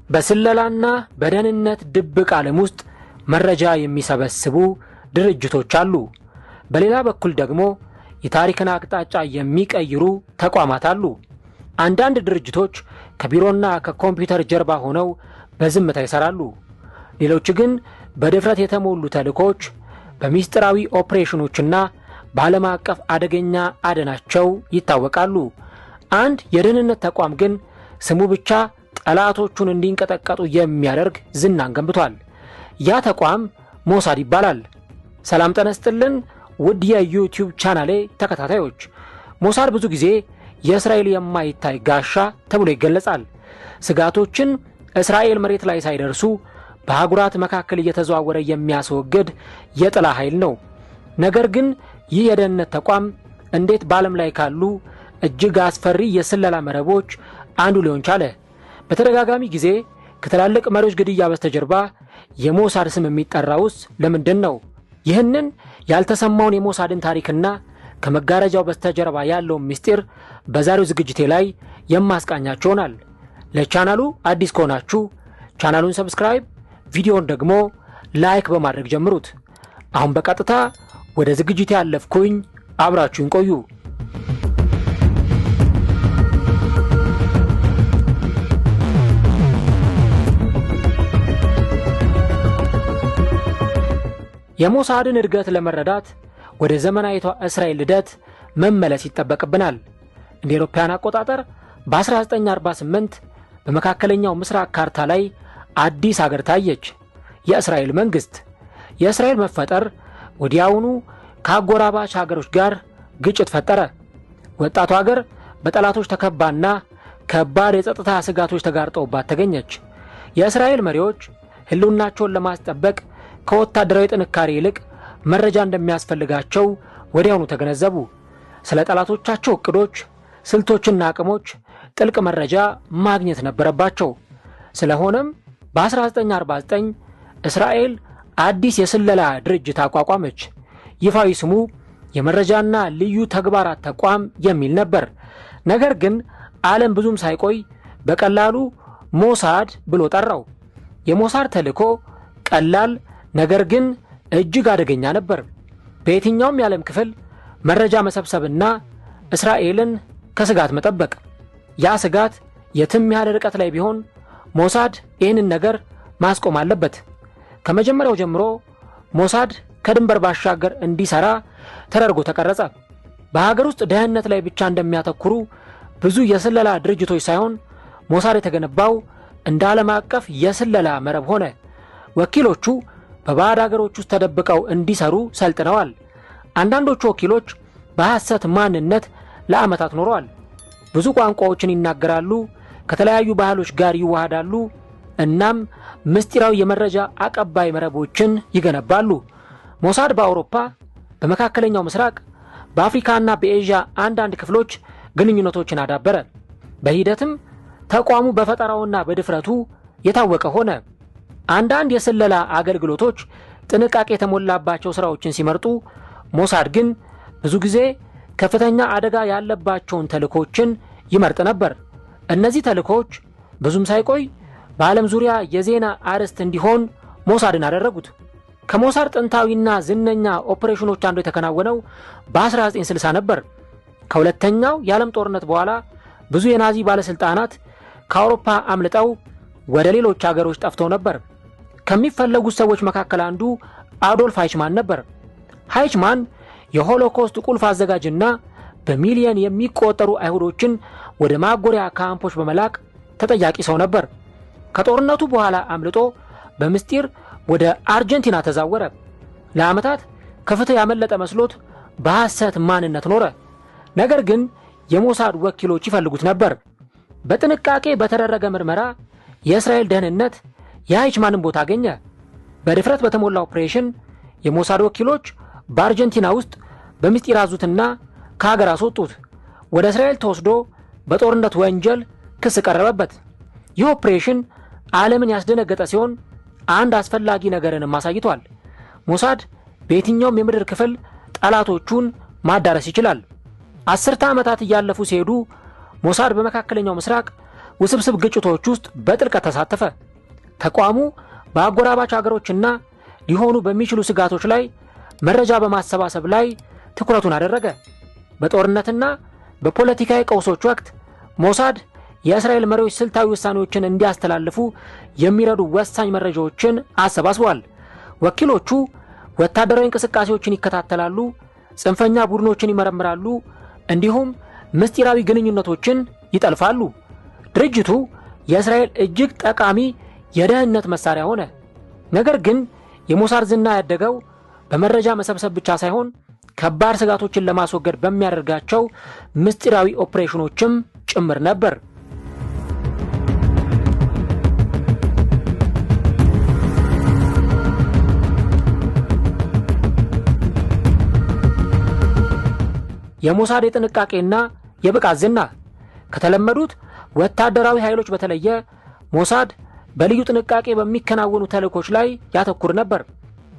በስለላና በደህንነት ድብቅ ዓለም ውስጥ መረጃ የሚሰበስቡ ድርጅቶች አሉ። በሌላ በኩል ደግሞ የታሪክን አቅጣጫ የሚቀይሩ ተቋማት አሉ። አንዳንድ ድርጅቶች ከቢሮና ከኮምፒውተር ጀርባ ሆነው በዝምታ ይሰራሉ። ሌሎች ግን በድፍረት የተሞሉ ተልእኮች፣ በሚስጥራዊ ኦፕሬሽኖችና በዓለም አቀፍ አደገኛ አደናቸው ይታወቃሉ። አንድ የደህንነት ተቋም ግን ስሙ ብቻ ጠላቶቹን እንዲንቀጠቀጡ የሚያደርግ ዝናን ገንብቷል። ያ ተቋም ሞሳድ ይባላል። ሰላም ጤና ይስጥልን ውድ የዩቲዩብ ቻናሌ ተከታታዮች፣ ሞሳድ ብዙ ጊዜ የእስራኤል የማይታይ ጋሻ ተብሎ ይገለጻል። ስጋቶችን እስራኤል መሬት ላይ ሳይደርሱ በአህጉራት መካከል እየተዘዋወረ የሚያስወግድ የጥላ ኃይል ነው። ነገር ግን ይህ የደህንነት ተቋም እንዴት በዓለም ላይ ካሉ እጅግ አስፈሪ የስለላ መረቦች አንዱ ሊሆን ቻለ? በተደጋጋሚ ጊዜ ከትላልቅ መሪዎች ግድያ በስተጀርባ የሞሳድ ስም የሚጠራውስ ለምንድን ነው? ይህንን ያልተሰማውን የሞሳድን ታሪክና ከመጋረጃው በስተጀርባ ያለውን ምስጢር በዛሬው ዝግጅቴ ላይ የማስቃኛችሁ ይሆናል። ለቻናሉ አዲስ ከሆናችሁ ቻናሉን ሰብስክራይብ፣ ቪዲዮውን ደግሞ ላይክ በማድረግ ጀምሩት። አሁን በቀጥታ ወደ ዝግጅቴ ያለፍኩኝ፣ አብራችሁን ቆዩ። የሞሳድን እድገት ለመረዳት ወደ ዘመናዊቷ እስራኤል ልደት መመለስ ይጠበቅብናል። እንደ አውሮፓውያን አቆጣጠር በ1948 በመካከለኛው ምስራቅ ካርታ ላይ አዲስ ሀገር ታየች፣ የእስራኤል መንግስት። የእስራኤል መፈጠር ወዲያውኑ ከአጎራባች ሀገሮች ጋር ግጭት ፈጠረ። ወጣቱ ሀገር በጠላቶች ተከባና ከባድ የጸጥታ ስጋቶች ተጋርጠውባት ተገኘች። የእስራኤል መሪዎች ህልውናቸውን ለማስጠበቅ ከወታደራዊ ጥንካሬ ይልቅ መረጃ እንደሚያስፈልጋቸው ወዲያውኑ ተገነዘቡ። ስለ ጠላቶቻቸው እቅዶች፣ ስልቶችና አቅሞች ጥልቅ መረጃ ማግኘት ነበረባቸው። ስለሆነም በ1949 እስራኤል አዲስ የስለላ ድርጅት አቋቋመች። ይፋዊ ስሙ የመረጃና ልዩ ተግባራት ተቋም የሚል ነበር። ነገር ግን ዓለም ብዙም ሳይቆይ በቀላሉ ሞሳድ ብሎ ጠራው። የሞሳድ ተልእኮ ቀላል ነገር ግን እጅግ አደገኛ ነበር። በየትኛውም የዓለም ክፍል መረጃ መሰብሰብና እስራኤልን ከስጋት መጠበቅ። ያ ስጋት የትም ያህል ርቀት ላይ ቢሆን ሞሳድ ይህንን ነገር ማስቆም አለበት። ከመጀመሪያው ጀምሮ ሞሳድ ከድንበር ባሻገር እንዲሰራ ተደርጎ ተቀረጸ። በሀገር ውስጥ ደህንነት ላይ ብቻ እንደሚያተኩሩ ብዙ የስለላ ድርጅቶች ሳይሆን ሞሳድ የተገነባው እንደ ዓለም አቀፍ የስለላ መረብ ሆነ። ወኪሎቹ በባዕድ ሀገሮች ውስጥ ተደብቀው እንዲሰሩ ሰልጥነዋል። አንዳንዶቹ ወኪሎች በሐሰት ማንነት ለዓመታት ኖረዋል። ብዙ ቋንቋዎችን ይናገራሉ፣ ከተለያዩ ባህሎች ጋር ይዋሃዳሉ፣ እናም ምስጢራዊ የመረጃ አቀባይ መረቦችን ይገነባሉ። ሞሳድ በአውሮፓ፣ በመካከለኛው ምስራቅ፣ በአፍሪካና በኤዥያ አንዳንድ ክፍሎች ግንኙነቶችን አዳበረ። በሂደትም ተቋሙ በፈጠራውና በድፍረቱ የታወቀ ሆነ። አንዳንድ የስለላ አገልግሎቶች ጥንቃቄ የተሞላባቸው ስራዎችን ሲመርጡ፣ ሞሳድ ግን ብዙ ጊዜ ከፍተኛ አደጋ ያለባቸውን ተልእኮችን ይመርጥ ነበር። እነዚህ ተልእኮች ብዙም ሳይቆይ በዓለም ዙሪያ የዜና አርዕስት እንዲሆን ሞሳድን አደረጉት። ከሞሳድ ጥንታዊና ዝነኛ ኦፕሬሽኖች አንዱ የተከናወነው በ1960 ነበር። ከሁለተኛው የዓለም ጦርነት በኋላ ብዙ የናዚ ባለስልጣናት ከአውሮፓ አምልጠው ወደ ሌሎች ሀገሮች ጠፍተው ነበር። ከሚፈለጉት ሰዎች መካከል አንዱ አዶልፍ ሃይችማን ነበር። ሃይችማን የሆሎኮስት ቁልፍ አዘጋጅና በሚሊየን የሚቆጠሩ አይሁዶችን ወደ ማጎሪያ ካምፖች በመላክ ተጠያቂ ሰው ነበር። ከጦርነቱ በኋላ አምልጦ በምስጢር ወደ አርጀንቲና ተዛወረ። ለዓመታት ከፍትህ ያመለጠ መስሎት በሐሰት ማንነት ኖረ። ነገር ግን የሞሳድ ወኪሎች ይፈልጉት ነበር። በጥንቃቄ በተደረገ ምርመራ የእስራኤል ደህንነት የሃይችማንን ቦታ አገኘ። በድፍረት በተሞላ ኦፕሬሽን የሞሳድ ወኪሎች በአርጀንቲና ውስጥ በምስጢር ያዙትና ከሀገር አስወጡት። ወደ እስራኤል ተወስዶ በጦርነት ወንጀል ክስ ቀረበበት። ይህ ኦፕሬሽን ዓለምን ያስደነገጠ ሲሆን አንድ አስፈላጊ ነገርንም አሳይቷል። ሞሳድ በየትኛውም የምድር ክፍል ጠላቶቹን ማዳረስ ይችላል። 10 ዓመታት እያለፉ ሲሄዱ ሞሳድ በመካከለኛው ምስራቅ ውስብስብ ግጭቶች ውስጥ በጥልቀት ተሳተፈ። ተቋሙ በአጎራባች ሀገሮችና ሊሆኑ በሚችሉ ስጋቶች ላይ መረጃ በማሰባሰብ ላይ ትኩረቱን አደረገ። በጦርነትና በፖለቲካዊ ቀውሶች ወቅት ሞሳድ የእስራኤል መሪዎች ስልታዊ ውሳኔዎችን እንዲያስተላልፉ የሚረዱ ወሳኝ መረጃዎችን አሰባስቧል። ወኪሎቹ ወታደራዊ እንቅስቃሴዎችን ይከታተላሉ፣ ጽንፈኛ ቡድኖችን ይመረምራሉ፣ እንዲሁም ምስጢራዊ ግንኙነቶችን ይጠልፋሉ። ድርጅቱ የእስራኤል እጅግ ጠቃሚ የደህንነት መሳሪያ ሆነ። ነገር ግን የሞሳድ ዝና ያደገው በመረጃ መሰብሰብ ብቻ ሳይሆን ከባድ ስጋቶችን ለማስወገድ በሚያደርጋቸው ምስጢራዊ ኦፕሬሽኖችም ጭምር ነበር። የሞሳድ የጥንቃቄና የብቃት ዝና ከተለመዱት ወታደራዊ ኃይሎች በተለየ ሞሳድ በልዩ ጥንቃቄ በሚከናወኑ ተልእኮች ላይ ያተኩር ነበር።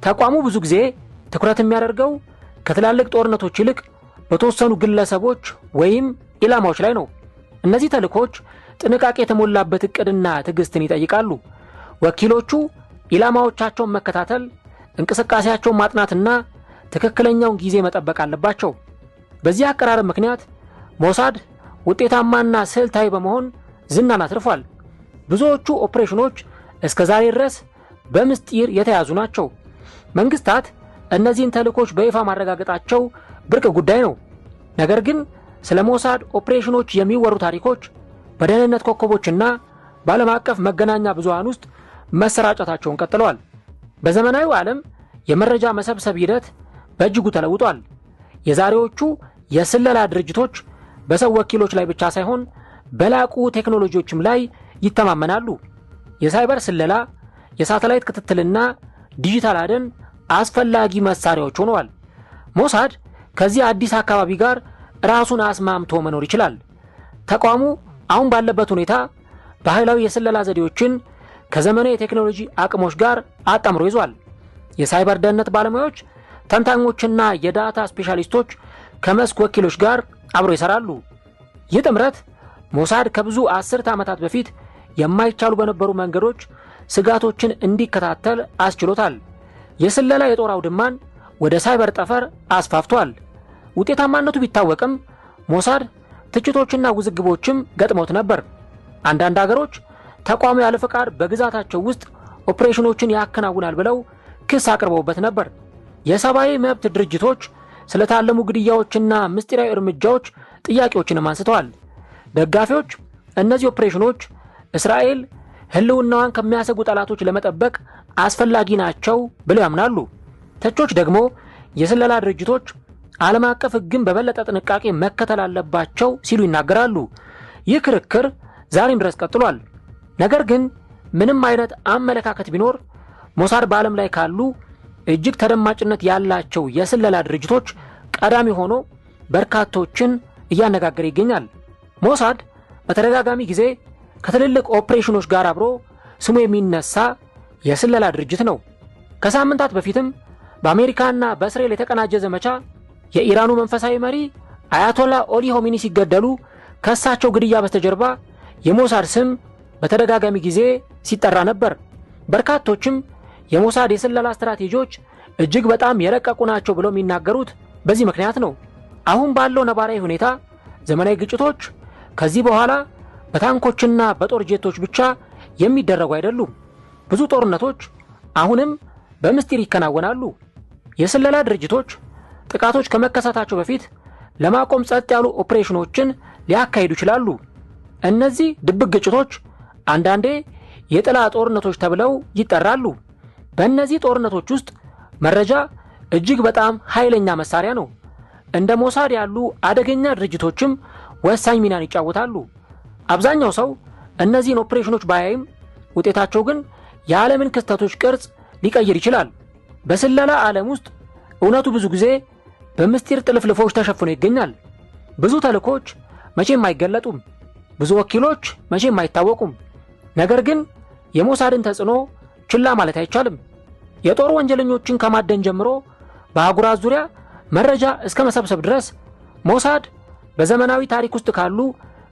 ተቋሙ ብዙ ጊዜ ትኩረት የሚያደርገው ከትላልቅ ጦርነቶች ይልቅ በተወሰኑ ግለሰቦች ወይም ኢላማዎች ላይ ነው። እነዚህ ተልእኮች ጥንቃቄ የተሞላበት እቅድና ትዕግስትን ይጠይቃሉ። ወኪሎቹ ኢላማዎቻቸውን መከታተል፣ እንቅስቃሴያቸውን ማጥናትና ትክክለኛውን ጊዜ መጠበቅ አለባቸው። በዚህ አቀራረብ ምክንያት ሞሳድ ውጤታማና ስልታዊ በመሆን ዝናን አትርፏል። ብዙዎቹ ኦፕሬሽኖች እስከ ዛሬ ድረስ በምስጢር የተያዙ ናቸው። መንግስታት እነዚህን ተልእኮች በይፋ ማረጋገጣቸው ብርቅ ጉዳይ ነው። ነገር ግን ስለ ሞሳድ ኦፕሬሽኖች የሚወሩ ታሪኮች በደህንነት ኮከቦችና በዓለም አቀፍ መገናኛ ብዙሃን ውስጥ መሰራጨታቸውን ቀጥለዋል። በዘመናዊው ዓለም የመረጃ መሰብሰብ ሂደት በእጅጉ ተለውጧል። የዛሬዎቹ የስለላ ድርጅቶች በሰው ወኪሎች ላይ ብቻ ሳይሆን በላቁ ቴክኖሎጂዎችም ላይ ይተማመናሉ። የሳይበር ስለላ፣ የሳተላይት ክትትልና ዲጂታል አደን አስፈላጊ መሳሪያዎች ሆነዋል። ሞሳድ ከዚህ አዲስ አካባቢ ጋር ራሱን አስማምቶ መኖር ይችላል። ተቋሙ አሁን ባለበት ሁኔታ ባህላዊ የስለላ ዘዴዎችን ከዘመናዊ የቴክኖሎጂ አቅሞች ጋር አጣምሮ ይዟል። የሳይበር ደህንነት ባለሙያዎች፣ ተንታኞችና የዳታ ስፔሻሊስቶች ከመስክ ወኪሎች ጋር አብሮ ይሰራሉ። ይህ ጥምረት ሞሳድ ከብዙ አስርት ዓመታት በፊት የማይቻሉ በነበሩ መንገዶች ስጋቶችን እንዲከታተል አስችሎታል። የስለላ የጦር አውድማን ወደ ሳይበር ጠፈር አስፋፍቷል። ውጤታማነቱ ቢታወቅም ሞሳድ ትችቶችና ውዝግቦችም ገጥመውት ነበር። አንዳንድ ሀገሮች ተቋሙ ያለ ፈቃድ በግዛታቸው ውስጥ ኦፕሬሽኖችን ያከናውናል ብለው ክስ አቅርበውበት ነበር። የሰብአዊ መብት ድርጅቶች ስለታለሙ ግድያዎችና ምስጢራዊ እርምጃዎች ጥያቄዎችንም አንስተዋል። ደጋፊዎች እነዚህ ኦፕሬሽኖች እስራኤል ህልውናዋን ከሚያሰጉ ጠላቶች ለመጠበቅ አስፈላጊ ናቸው ብለው ያምናሉ። ተቾች ደግሞ የስለላ ድርጅቶች ዓለም አቀፍ ሕግን በበለጠ ጥንቃቄ መከተል አለባቸው ሲሉ ይናገራሉ። ይህ ክርክር ዛሬም ድረስ ቀጥሏል። ነገር ግን ምንም አይነት አመለካከት ቢኖር ሞሳድ በዓለም ላይ ካሉ እጅግ ተደማጭነት ያላቸው የስለላ ድርጅቶች ቀዳሚ ሆኖ በርካቶችን እያነጋገረ ይገኛል። ሞሳድ በተደጋጋሚ ጊዜ ከትልልቅ ኦፕሬሽኖች ጋር አብሮ ስሙ የሚነሳ የስለላ ድርጅት ነው። ከሳምንታት በፊትም በአሜሪካና በእስራኤል የተቀናጀ ዘመቻ የኢራኑ መንፈሳዊ መሪ አያቶላ ኦሊ ሆሚኒ ሲገደሉ ከእሳቸው ግድያ በስተጀርባ የሞሳድ ስም በተደጋጋሚ ጊዜ ሲጠራ ነበር። በርካቶችም የሞሳድ የስለላ ስትራቴጂዎች እጅግ በጣም የረቀቁ ናቸው ብለው የሚናገሩት በዚህ ምክንያት ነው። አሁን ባለው ነባራዊ ሁኔታ ዘመናዊ ግጭቶች ከዚህ በኋላ በታንኮችና በጦር ጄቶች ብቻ የሚደረጉ አይደሉም። ብዙ ጦርነቶች አሁንም በምስጢር ይከናወናሉ። የስለላ ድርጅቶች ጥቃቶች ከመከሰታቸው በፊት ለማቆም ጸጥ ያሉ ኦፕሬሽኖችን ሊያካሂዱ ይችላሉ። እነዚህ ድብቅ ግጭቶች አንዳንዴ የጥላ ጦርነቶች ተብለው ይጠራሉ። በእነዚህ ጦርነቶች ውስጥ መረጃ እጅግ በጣም ኃይለኛ መሳሪያ ነው። እንደ ሞሳድ ያሉ አደገኛ ድርጅቶችም ወሳኝ ሚናን ይጫወታሉ። አብዛኛው ሰው እነዚህን ኦፕሬሽኖች ባያይም ውጤታቸው ግን የዓለምን ክስተቶች ቅርጽ ሊቀይር ይችላል። በስለላ ዓለም ውስጥ እውነቱ ብዙ ጊዜ በምስጢር ጥልፍልፎች ተሸፍኖ ይገኛል። ብዙ ተልእኮች መቼም አይገለጡም። ብዙ ወኪሎች መቼም አይታወቁም። ነገር ግን የሞሳድን ተጽዕኖ ችላ ማለት አይቻልም። የጦር ወንጀለኞችን ከማደን ጀምሮ በአህጉራት ዙሪያ መረጃ እስከ መሰብሰብ ድረስ ሞሳድ በዘመናዊ ታሪክ ውስጥ ካሉ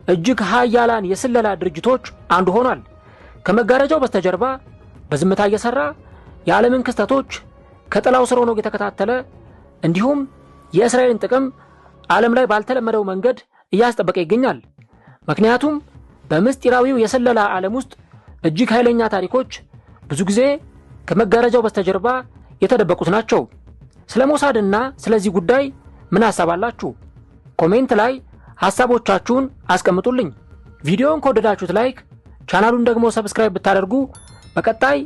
እጅግ ኃያላን የስለላ ድርጅቶች አንዱ ሆኗል። ከመጋረጃው በስተጀርባ በዝምታ እየሰራ የዓለምን ክስተቶች ከጥላው ስር ሆኖ እየተከታተለ እንዲሁም የእስራኤልን ጥቅም ዓለም ላይ ባልተለመደው መንገድ እያስጠበቀ ይገኛል። ምክንያቱም በምስጢራዊው የስለላ ዓለም ውስጥ እጅግ ኃይለኛ ታሪኮች ብዙ ጊዜ ከመጋረጃው በስተጀርባ የተደበቁት ናቸው። ስለ ሞሳድና ስለዚህ ጉዳይ ምን ሐሳብ አላችሁ? ኮሜንት ላይ ሐሳቦቻችሁን አስቀምጡልኝ። ቪዲዮውን ከወደዳችሁት ላይክ፣ ቻናሉን ደግሞ ሰብስክራይብ ብታደርጉ በቀጣይ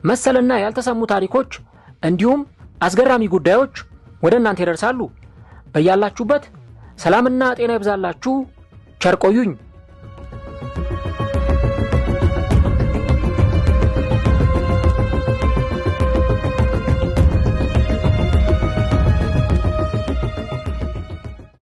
መሰልና ያልተሰሙ ታሪኮች እንዲሁም አስገራሚ ጉዳዮች ወደ እናንተ ይደርሳሉ። በያላችሁበት ሰላምና ጤና ይብዛላችሁ። ቸር ቆዩኝ።